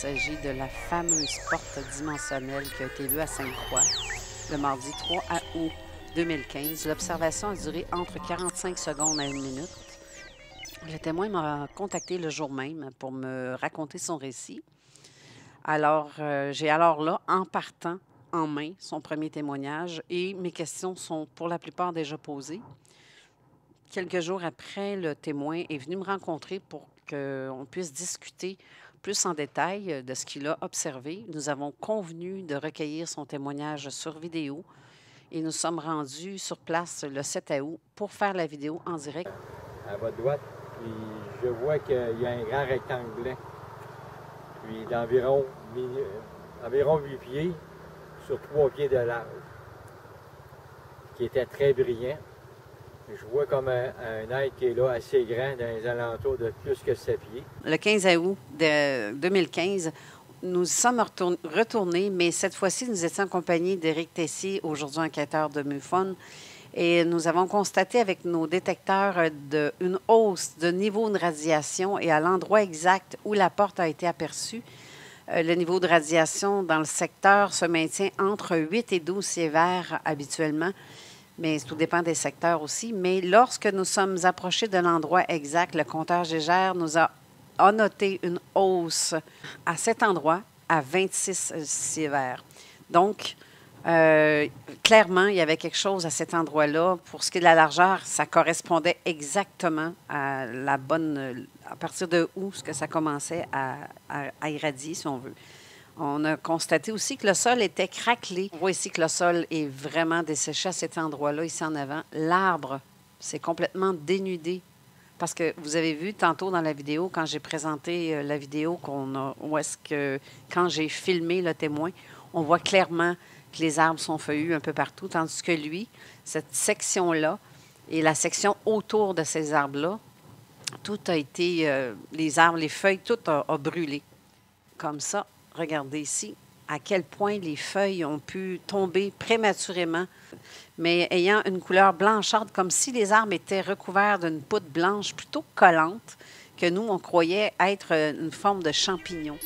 s'agit de la fameuse porte dimensionnelle qui a été vue à Sainte-Croix le mardi 3 août 2015. L'observation a duré entre 45 secondes à 1 minute. Le témoin m'a contacté le jour même pour me raconter son récit. Alors, j'ai alors là, en partant, en main, son premier témoignage et mes questions sont pour la plupart déjà posées. Quelques jours après, le témoin est venu me rencontrer pour qu'on puisse discuter plus en détail de ce qu'il a observé. Nous avons convenu de recueillir son témoignage sur vidéo et nous sommes rendus sur place le 7 août pour faire la vidéo en direct. À votre droite, puis je vois qu'il y a un grand rectangle blanc, puis d'environ 8 pieds sur 3 pieds de large, qui était très brillant. Je vois comme un être qui est là assez grand, dans les alentours de plus que 7 pieds. Le 15 août de 2015, nous y sommes retournés, mais cette fois-ci, nous étions accompagnés d'Éric Tessier, aujourd'hui enquêteur de MUFON, et nous avons constaté avec nos détecteurs une hausse de niveau de radiation et à l'endroit exact où la porte a été aperçue, le niveau de radiation dans le secteur se maintient entre 8 et 12 sievert habituellement. Mais tout dépend des secteurs aussi. Mais lorsque nous sommes approchés de l'endroit exact, le compteur Gégère nous a noté une hausse à cet endroit à 26 sievert. Donc, clairement, il y avait quelque chose à cet endroit-là. Pour ce qui est de la largeur, ça correspondait exactement à la bonne... à partir de où ce que ça commençait à irradier, si on veut. On a constaté aussi que le sol était craquelé. On voit ici que le sol est vraiment desséché à cet endroit-là, ici en avant. L'arbre, c'est complètement dénudé. Parce que vous avez vu tantôt dans la vidéo, quand j'ai présenté la vidéo, où est-ce que, quand j'ai filmé le témoin, on voit clairement que les arbres sont feuillus un peu partout, tandis que lui, cette section-là et la section autour de ces arbres-là, tout a été, les arbres, les feuilles, tout a brûlé. Comme ça. Regardez ici à quel point les feuilles ont pu tomber prématurément, mais ayant une couleur blanchâtre, comme si les arbres étaient recouverts d'une poudre blanche plutôt collante, que nous, on croyait être une forme de champignon.